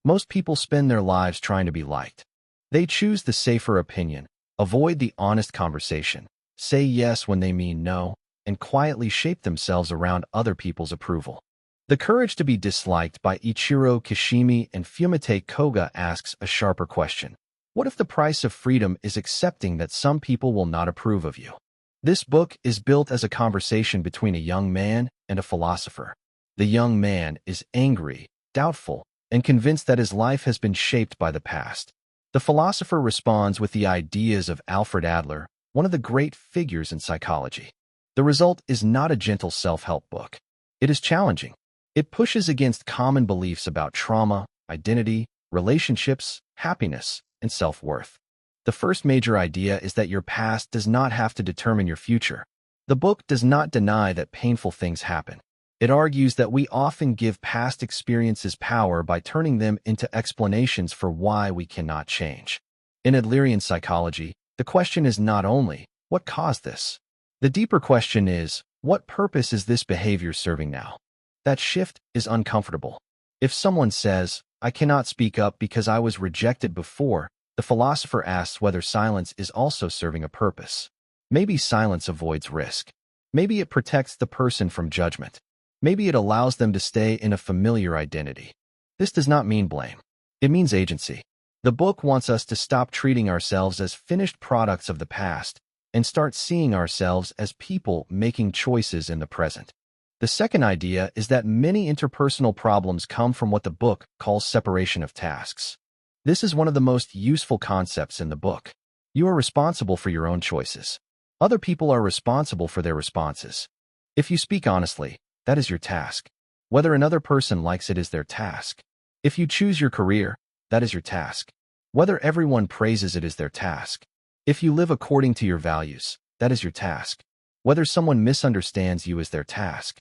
Most people spend their lives trying to be liked. They choose the safer opinion, avoid the honest conversation, say yes when they mean no, and quietly shape themselves around other people's approval. The Courage to be Disliked by Ichiro, Kishimi, and Fumitake Koga asks a sharper question. What if the price of freedom is accepting that some people will not approve of you? This book is built as a conversation between a young man and a philosopher. The young man is angry, doubtful, and convinced that his life has been shaped by the past. The philosopher responds with the ideas of Alfred Adler, one of the great figures in psychology. The result is not a gentle self-help book. It is challenging. It pushes against common beliefs about trauma, identity, relationships, happiness, and self-worth. The first major idea is that your past does not have to determine your future. The book does not deny that painful things happen. It argues that we often give past experiences power by turning them into explanations for why we cannot change. In Adlerian psychology, the question is not only, what caused this? The deeper question is, what purpose is this behavior serving now? That shift is uncomfortable. If someone says, I cannot speak up because I was rejected before, the philosopher asks whether silence is also serving a purpose. Maybe silence avoids risk. Maybe it protects the person from judgment. Maybe it allows them to stay in a familiar identity. This does not mean blame. It means agency. The book wants us to stop treating ourselves as finished products of the past and start seeing ourselves as people making choices in the present. The second idea is that many interpersonal problems come from what the book calls separation of tasks. This is one of the most useful concepts in the book. You are responsible for your own choices. Other people are responsible for their responses. If you speak honestly, that is your task. Whether another person likes it is their task. If you choose your career, that is your task. Whether everyone praises it is their task. If you live according to your values, that is your task. Whether someone misunderstands you is their task.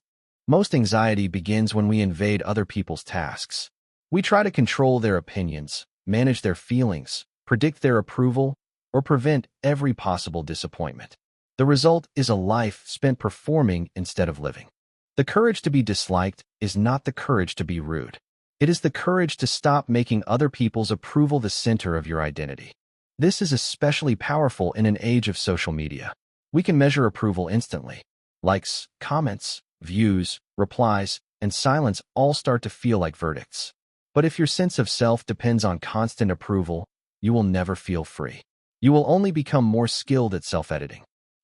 Most anxiety begins when we invade other people's tasks. We try to control their opinions, manage their feelings, predict their approval, or prevent every possible disappointment. The result is a life spent performing instead of living. The courage to be disliked is not the courage to be rude. It is the courage to stop making other people's approval the center of your identity. This is especially powerful in an age of social media. We can measure approval instantly. Likes, comments, views, replies, and silence all start to feel like verdicts. But if your sense of self depends on constant approval, you will never feel free. You will only become more skilled at self-editing.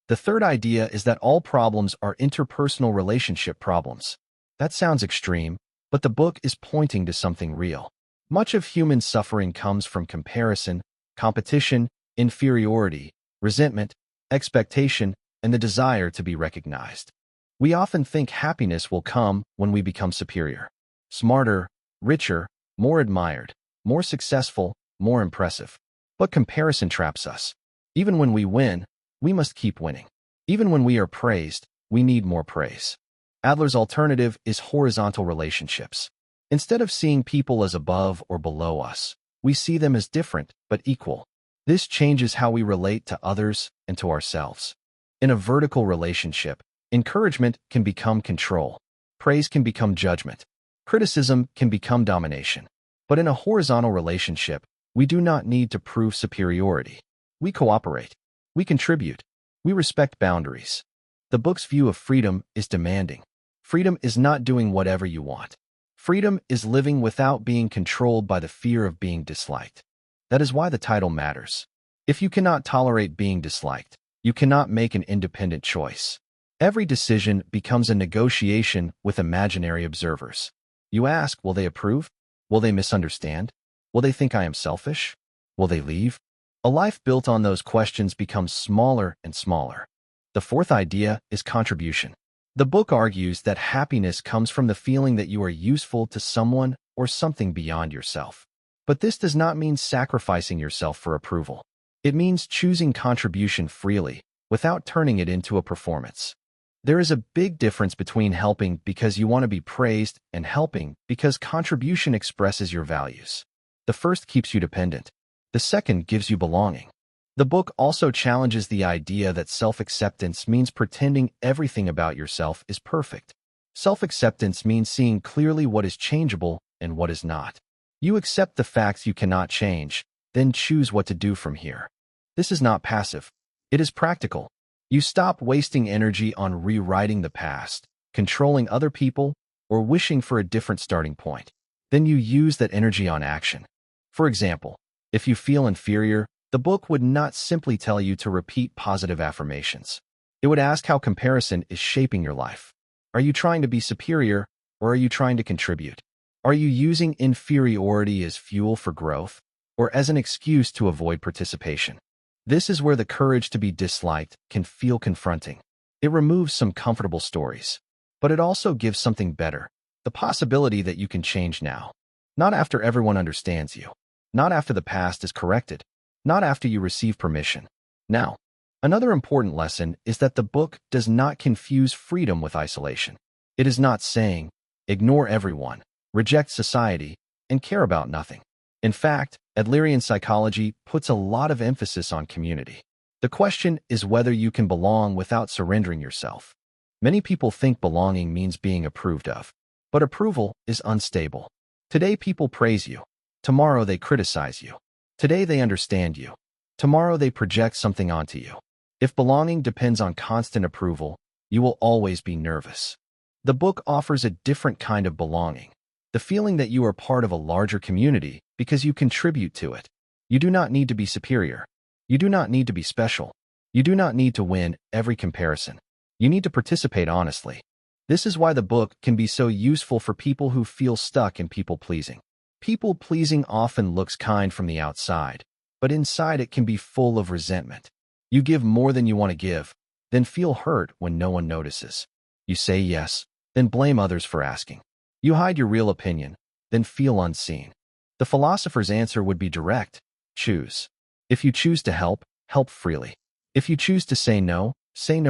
The third idea is that all problems are interpersonal relationship problems. That sounds extreme, but the book is pointing to something real. Much of human suffering comes from comparison, competition, inferiority, resentment, expectation, and the desire to be recognized. We often think happiness will come when we become superior, smarter, richer, more admired, more successful, more impressive. But comparison traps us. Even when we win, we must keep winning. Even when we are praised, we need more praise. Adler's alternative is horizontal relationships. Instead of seeing people as above or below us, we see them as different but equal. This changes how we relate to others and to ourselves. In a vertical relationship, encouragement can become control. Praise can become judgment. Criticism can become domination. But in a horizontal relationship, we do not need to prove superiority. We cooperate. We contribute. We respect boundaries. The book's view of freedom is demanding. Freedom is not doing whatever you want. Freedom is living without being controlled by the fear of being disliked. That is why the title matters. If you cannot tolerate being disliked, you cannot make an independent choice. Every decision becomes a negotiation with imaginary observers. You ask, will they approve? Will they misunderstand? Will they think I am selfish? Will they leave? A life built on those questions becomes smaller and smaller. The fourth idea is contribution. The book argues that happiness comes from the feeling that you are useful to someone or something beyond yourself. But this does not mean sacrificing yourself for approval. It means choosing contribution freely, without turning it into a performance. There is a big difference between helping because you want to be praised and helping because contribution expresses your values. The first keeps you dependent. The second gives you belonging. The book also challenges the idea that self-acceptance means pretending everything about yourself is perfect. Self-acceptance means seeing clearly what is changeable and what is not. You accept the facts you cannot change, then choose what to do from here. This is not passive. It is practical. You stop wasting energy on rewriting the past, controlling other people, or wishing for a different starting point. Then you use that energy on action. For example, if you feel inferior, the book would not simply tell you to repeat positive affirmations. It would ask how comparison is shaping your life. Are you trying to be superior, or are you trying to contribute? Are you using inferiority as fuel for growth, or as an excuse to avoid participation? This is where the courage to be disliked can feel confronting. It removes some comfortable stories, but it also gives something better, the possibility that you can change now. Not after everyone understands you. Not after the past is corrected. Not after you receive permission. Now, another important lesson is that the book does not confuse freedom with isolation. It is not saying, ignore everyone, reject society, and care about nothing. In fact, Adlerian psychology puts a lot of emphasis on community. The question is whether you can belong without surrendering yourself. Many people think belonging means being approved of, but approval is unstable. Today people praise you. Tomorrow they criticize you. Today they understand you. Tomorrow they project something onto you. If belonging depends on constant approval, you will always be nervous. The book offers a different kind of belonging. The feeling that you are part of a larger community because you contribute to it. You do not need to be superior. You do not need to be special. You do not need to win every comparison. You need to participate honestly. This is why the book can be so useful for people who feel stuck in people-pleasing. People-pleasing often looks kind from the outside, but inside it can be full of resentment. You give more than you want to give, then feel hurt when no one notices. You say yes, then blame others for asking. You hide your real opinion, then feel unseen. The philosopher's answer would be direct. Choose. If you choose to help, help freely. If you choose to say no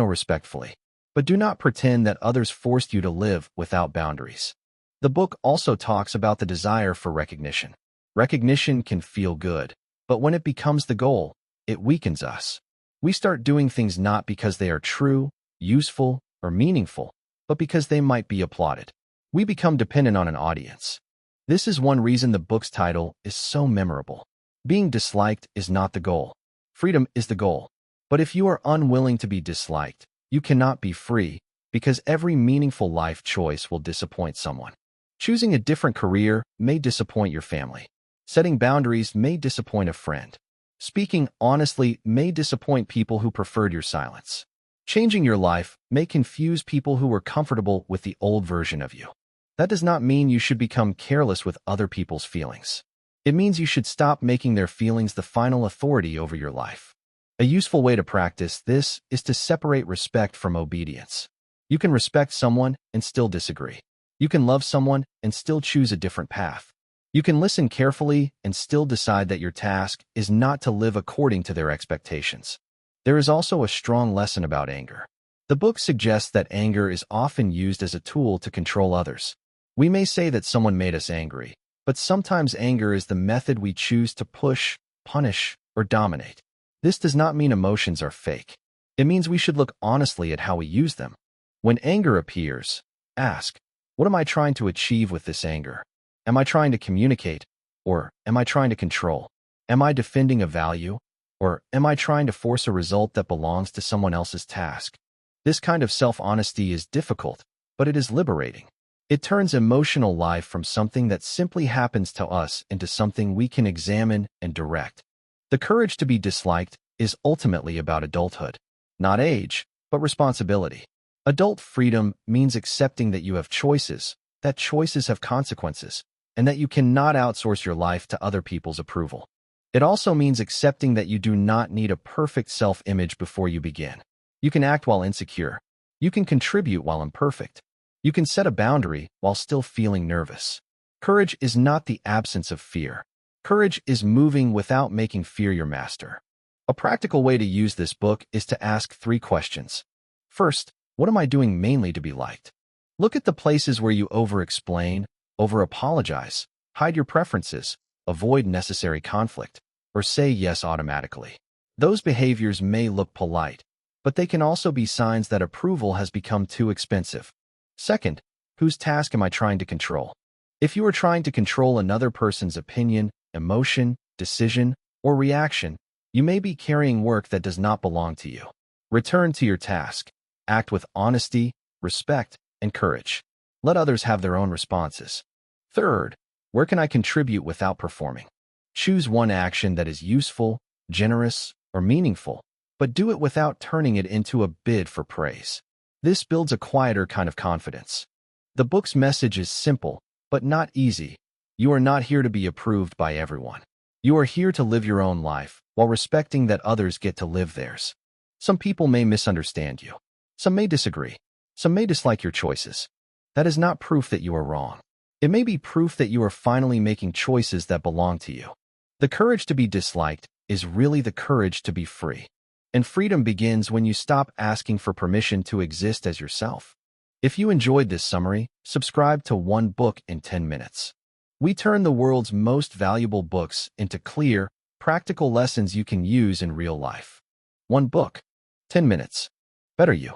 respectfully. But do not pretend that others forced you to live without boundaries. The book also talks about the desire for recognition. Recognition can feel good, but when it becomes the goal, it weakens us. We start doing things not because they are true, useful, or meaningful, but because they might be applauded. We become dependent on an audience. This is one reason the book's title is so memorable. Being disliked is not the goal. Freedom is the goal. But if you are unwilling to be disliked, you cannot be free, because every meaningful life choice will disappoint someone. Choosing a different career may disappoint your family. Setting boundaries may disappoint a friend. Speaking honestly may disappoint people who preferred your silence. Changing your life may confuse people who were comfortable with the old version of you. That does not mean you should become careless with other people's feelings. It means you should stop making their feelings the final authority over your life. A useful way to practice this is to separate respect from obedience. You can respect someone and still disagree. You can love someone and still choose a different path. You can listen carefully and still decide that your task is not to live according to their expectations. There is also a strong lesson about anger. The book suggests that anger is often used as a tool to control others. We may say that someone made us angry, but sometimes anger is the method we choose to push, punish, or dominate. This does not mean emotions are fake. It means we should look honestly at how we use them. When anger appears, ask, what am I trying to achieve with this anger? Am I trying to communicate? Or am I trying to control? Am I defending a value? Or am I trying to force a result that belongs to someone else's task? This kind of self-honesty is difficult, but it is liberating. It turns emotional life from something that simply happens to us into something we can examine and direct. The courage to be disliked is ultimately about adulthood. Not age, but responsibility. Adult freedom means accepting that you have choices, that choices have consequences, and that you cannot outsource your life to other people's approval. It also means accepting that you do not need a perfect self-image before you begin. You can act while insecure. You can contribute while imperfect. You can set a boundary while still feeling nervous. Courage is not the absence of fear. Courage is moving without making fear your master. A practical way to use this book is to ask 3 questions. First, what am I doing mainly to be liked? Look at the places where you over-explain, over-apologize, hide your preferences, avoid necessary conflict, or say yes automatically. Those behaviors may look polite, but they can also be signs that approval has become too expensive. Second, whose task am I trying to control? If you are trying to control another person's opinion, emotion, decision, or reaction, you may be carrying work that does not belong to you. Return to your task. Act with honesty, respect, and courage. Let others have their own responses. Third, where can I contribute without performing? Choose one action that is useful, generous, or meaningful, but do it without turning it into a bid for praise. This builds a quieter kind of confidence. The book's message is simple, but not easy. You are not here to be approved by everyone. You are here to live your own life, while respecting that others get to live theirs. Some people may misunderstand you. Some may disagree. Some may dislike your choices. That is not proof that you are wrong. It may be proof that you are finally making choices that belong to you. The courage to be disliked is really the courage to be free. And freedom begins when you stop asking for permission to exist as yourself. If you enjoyed this summary, subscribe to One Book in 10 Minutes. We turn the world's most valuable books into clear, practical lessons you can use in real life. One book, 10 minutes. Better you.